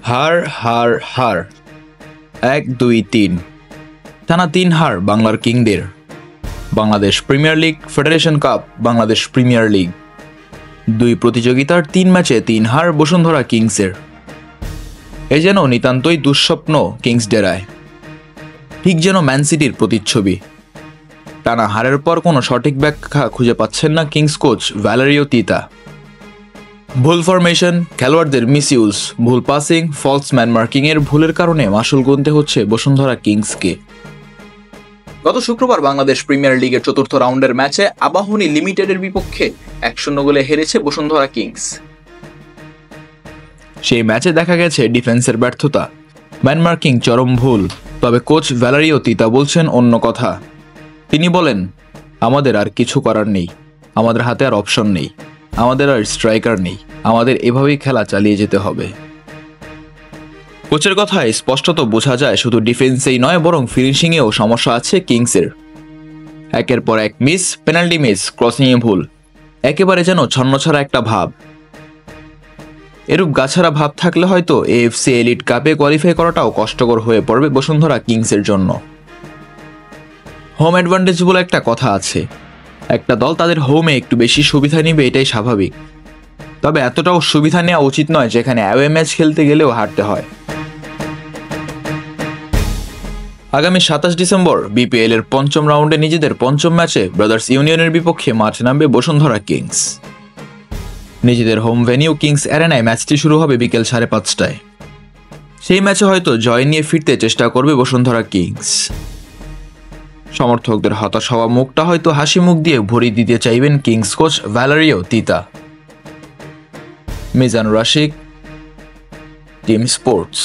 হার হার হার 1-2-3 টানা 3 হার বাংলার কিংদের। Bangladesh premier league, federation cup, Bangladesh premier league, দুই প্রতিযোগিতার 3 ম্যাচে 3 হার বসুন্ধরা কিংসের। এ যেন নিতান্তই দুঃস্বপ্ন কিংস ডেরায়, ঠিক যেন ম্যান সিটির প্রতিচ্ছবি। টানা হারের পর কোনো সঠিক ব্যাখ্যা খুঁজে পাচ্ছেন না কিংস কোচ ভ্যালেরিও তিতা। ভুল ফরমেশন, খেলোয়াড়দের মিসইউজ, ভুল পাসিং, ফলস ম্যান মার্কিংয়ের ভুলের কারণে মাসুল গুনতে হচ্ছে বসুন্ধরা কিংসকে। গত শুক্রবার বাংলাদেশ প্রিমিয়ার লিগের চতুর্থ রাউন্ডের ম্যাচে আবাহনী লিমিটেডের বিপক্ষে 1-0 গোলে হেরেছে বসুন্ধরা কিংস। সেই ম্যাচে দেখা গেছে ডিফেন্সের ব্যর্থতা, ম্যান মার্কিং চরম ভুল। তবে কোচ ভ্যালেরিও তিতা বলছেন অন্য কথা। তিনি বলেন, আমাদের আর কিছু করার নেই, আমাদের হাতে আর অপশন নেই, আমাদের আর স্ট্রাইকার নেই, আমাদের এভাবেই খেলা চালিয়ে যেতে হবে। কোচের কথায় স্পষ্টত বোঝা যায় শুধু ডিফেন্সেই নয় বরং ফিনিশিংয়েও সমস্যা আছে কিংসের। একের পর এক মিস, পেনাল্টি মিস, ক্রসিংয়ে ভুল, একেবারে যেন ছন্নছাড়া একটা ভাব। এরূপ গাছাড়া ভাব থাকলে হয়তো এএফসি এলিট কাপে কোয়ালিফাই করাটাও কষ্টকর হয়ে পড়বে বসুন্ধরা কিংসের জন্য। হোম অ্যাডভান্টেজ বলে একটা কথা আছে, একটা দল তাদের হোমে একটু বেশি সুবিধা নিবে, এটাই স্বাভাবিক। তবে এতটাও সুবিধা নেওয়া উচিত নয় যেখানে অ্যাওয়ে ম্যাচ খেলতে গেলেও হারতে হয়। আগামী 27 ডিসেম্বর বিপিএল এর 5ম রাউন্ডে নিজেদের 5ম ম্যাচে ব্রাদার্স ইউনিয়নের বিপক্ষে মাঠে নামবে বসুন্ধরা কিংস। নিজেদের হোম ভেনিউ কিংস অ্যারেনায় ম্যাচটি শুরু হবে বিকেল 5:30টায়। সেই ম্যাচে হয়তো জয় নিয়ে ফিরতে চেষ্টা করবে বসুন্ধরা কিংস। সমর্থকদের হতাশ হওয়া মুখটা হয়তো হাসি মুখ দিয়ে ভরিয়ে দিতে চাইবেন কিংস কোচ ভ্যালেরিও তিতা। Mizanur Rasik, team sports.